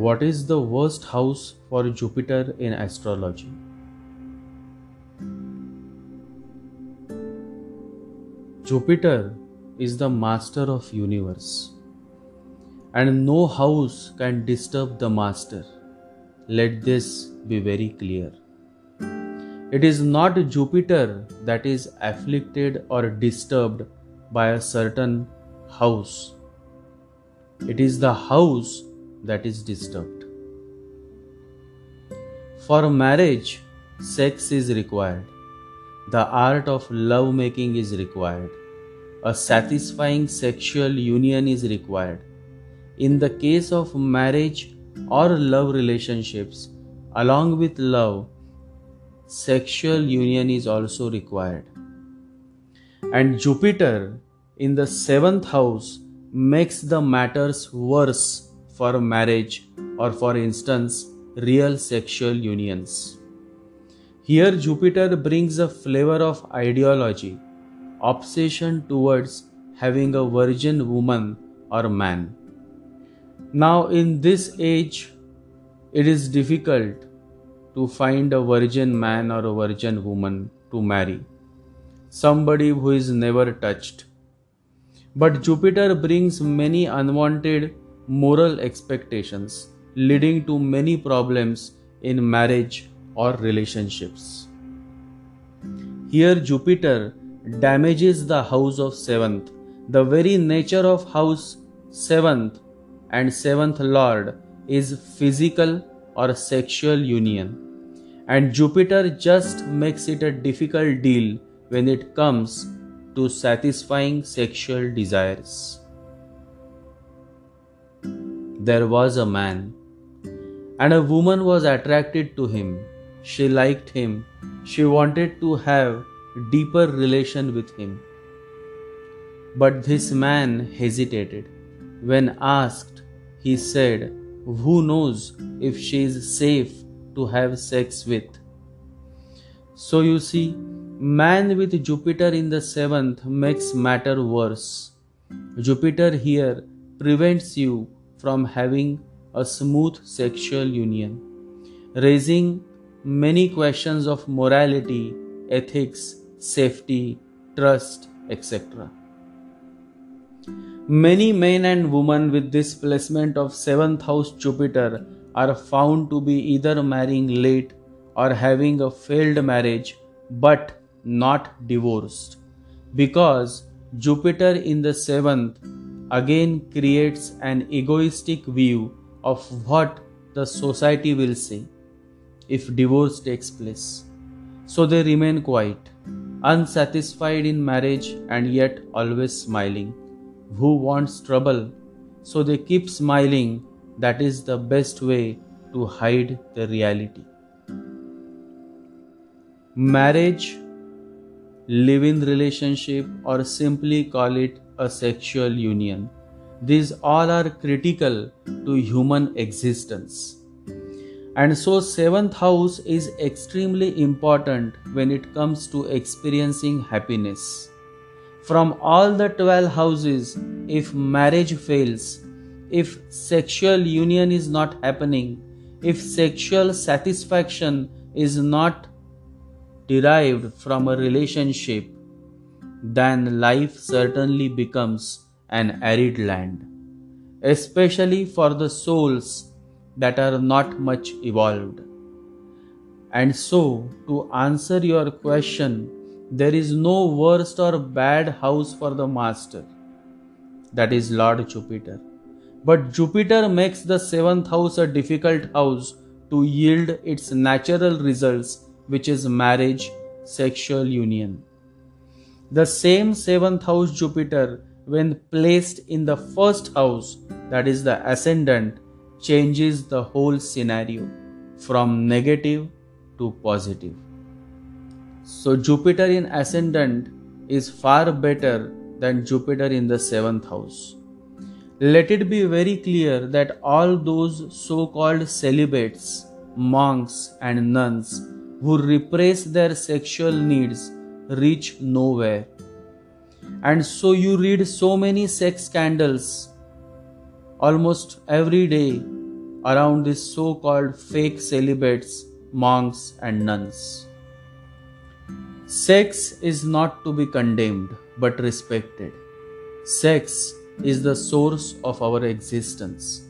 What is the worst house for Jupiter in astrology? Jupiter is the master of universe, and no house can disturb the master. Let this be very clear. It is not Jupiter that is afflicted or disturbed by a certain house. It is the house that is disturbed. For marriage, sex is required. The art of love making is required. A satisfying sexual union is required. In the case of marriage or love relationships, along with love, sexual union is also required. And Jupiter in the 7th house makes the matters worse for marriage or, for instance, real sexual unions. Here Jupiter brings a flavor of ideology, obsession towards having a virgin woman or man. Now in this age, it is difficult to find a virgin man or a virgin woman to marry, somebody who is never touched. But Jupiter brings many unwanted moral expectations, leading to many problems in marriage or relationships. Here Jupiter damages the house of 7th. The very nature of house 7th and 7th lord is physical or sexual union, and Jupiter just makes it a difficult deal when it comes to satisfying sexual desires. There was a man, and a woman was attracted to him. She liked him. She wanted to have deeper relation with him. But this man hesitated. When asked, he said, "Who knows if she is safe to have sex with?" So you see, man with Jupiter in the 7th makes matter worse. Jupiter here prevents you from having a smooth sexual union, raising many questions of morality, ethics, safety, trust, etc. Many men and women with this placement of 7th house Jupiter are found to be either marrying late or having a failed marriage but not divorced, because Jupiter in the 7th again creates an egoistic view of what the society will say if divorce takes place. So they remain quiet, unsatisfied in marriage and yet always smiling. Who wants trouble? So they keep smiling. That is the best way to hide the reality. Marriage, live-in relationship, or simply call it a sexual union, these all are critical to human existence. And so 7th house is extremely important when it comes to experiencing happiness. From all the 12 houses, if marriage fails, if sexual union is not happening, if sexual satisfaction is not derived from a relationship, then life certainly becomes an arid land, especially for the souls that are not much evolved. And so, to answer your question, there is no worst or bad house for the master, that is Lord Jupiter. But Jupiter makes the 7th house a difficult house to yield its natural results, which is marriage, sexual union. The same 7th house Jupiter, when placed in the 1st house, that is the ascendant, changes the whole scenario from negative to positive. So Jupiter in ascendant is far better than Jupiter in the 7th house. Let it be very clear that all those so-called celibates, monks and nuns who repress their sexual needs reach nowhere. And so you read so many sex scandals almost every day around these so-called fake celibates, monks and nuns. Sex is not to be condemned but respected. Sex is the source of our existence.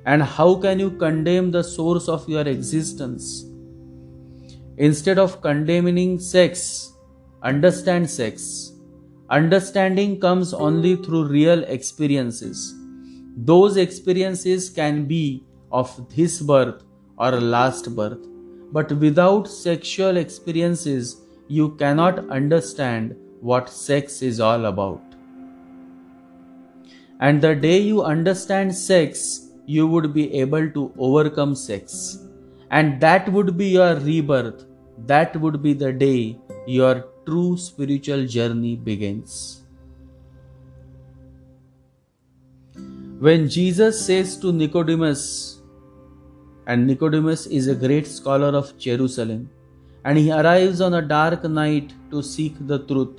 And how can you condemn the source of your existence? Instead of condemning sex, understand sex. Understanding comes only through real experiences. Those experiences can be of this birth or last birth. But without sexual experiences, you cannot understand what sex is all about. And the day you understand sex, you would be able to overcome sex. And that would be your rebirth. That would be the day your true spiritual journey begins. When Jesus says to Nicodemus, and Nicodemus is a great scholar of Jerusalem, and he arrives on a dark night to seek the truth,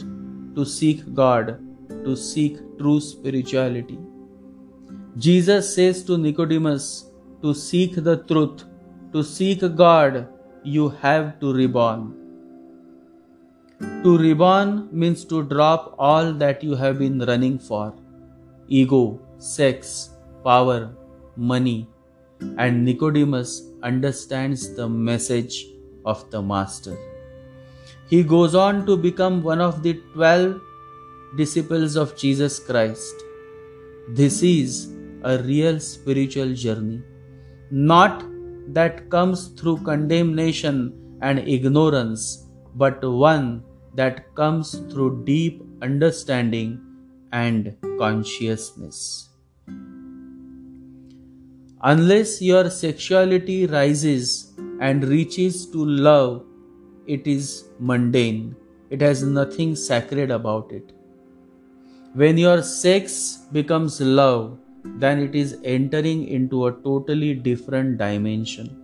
to seek God, to seek true spirituality. Jesus says to Nicodemus, to seek the truth, to seek God, you have to reborn. To reborn means to drop all that you have been running for: ego, sex, power, money. And Nicodemus understands the message of the Master. He goes on to become one of the 12 disciples of Jesus Christ. This is a real spiritual journey, not that comes through condemnation and ignorance, but one that comes through deep understanding and consciousness. Unless your sexuality rises and reaches to love, it is mundane. It has nothing sacred about it. When your sex becomes love, then it is entering into a totally different dimension.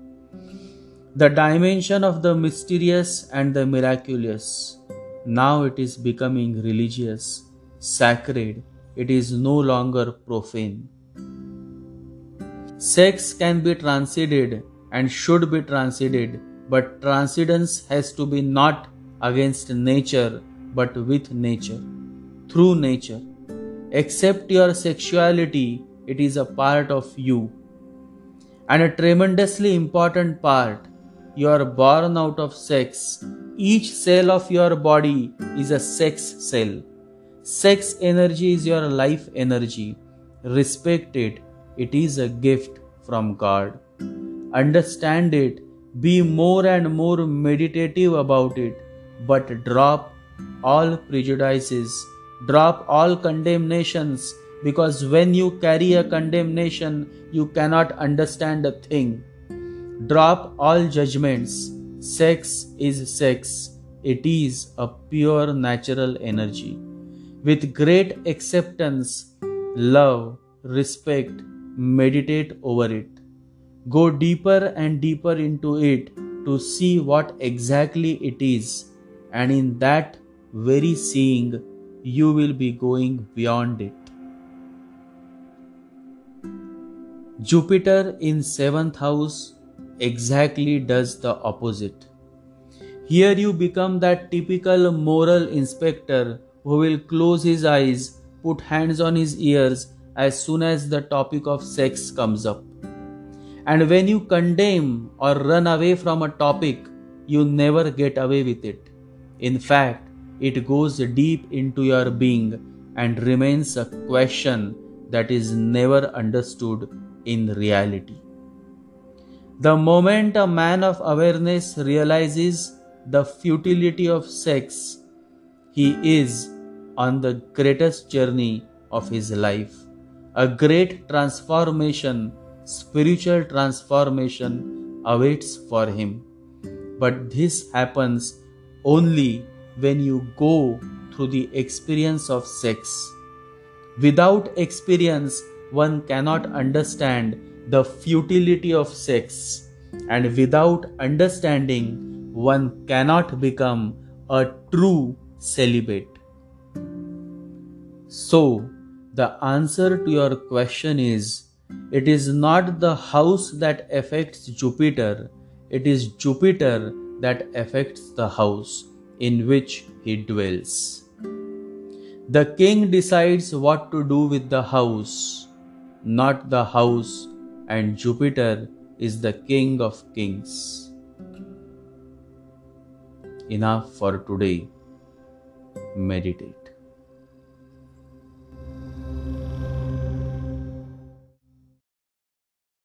The dimension of the mysterious and the miraculous. Now it is becoming religious, sacred. It is no longer profane. Sex can be transcended and should be transcended, but transcendence has to be not against nature, but with nature, through nature. Accept your sexuality, it is a part of you. And a tremendously important part. You are born out of sex. Each cell of your body is a sex cell. Sex energy is your life energy. Respect it. It is a gift from God. Understand it. Be more and more meditative about it. But drop all prejudices. Drop all condemnations. Because when you carry a condemnation, you cannot understand a thing. Drop all judgments. Sex is sex. It is a pure natural energy. With great acceptance, love, respect, meditate over it. Go deeper and deeper into it to see what exactly it is. And in that very seeing, you will be going beyond it. Jupiter in 7th house exactly does the opposite. Here you become that typical moral inspector who will close his eyes, put hands on his ears as soon as the topic of sex comes up. And when you condemn or run away from a topic, you never get away with it. In fact, it goes deep into your being and remains a question that is never understood in reality. The moment a man of awareness realizes the futility of sex, he is on the greatest journey of his life. A great transformation, spiritual transformation awaits for him. But this happens only when you go through the experience of sex. Without experience, one cannot understand the futility of sex, and without understanding, one cannot become a true celibate. So, the answer to your question is It is not the house that affects Jupiter, it is Jupiter that affects the house in which he dwells. The king decides what to do with the house, not the house, and Jupiter is the king of kings. Enough for today. Meditate.